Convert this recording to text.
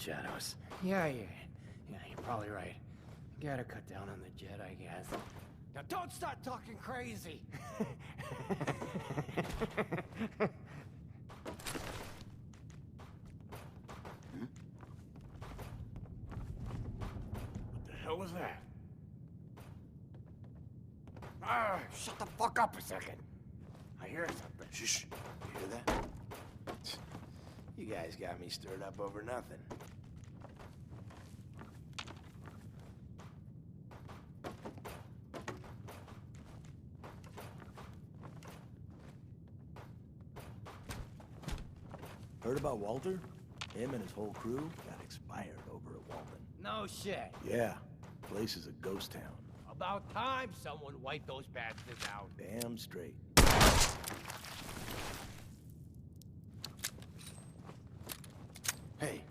shadows. Yeah, you're probably right. Gotta cut down on the jet, I guess. Now don't start talking crazy! What the hell was that? Ah, shut the fuck up a second. I hear something. Shh. You hear that? You guys got me stirred up over nothing. Heard about Walter? Him and his whole crew got expired over at Walton. No shit. Yeah, place is a ghost town. About time someone wiped those bastards out. Damn straight. Hey,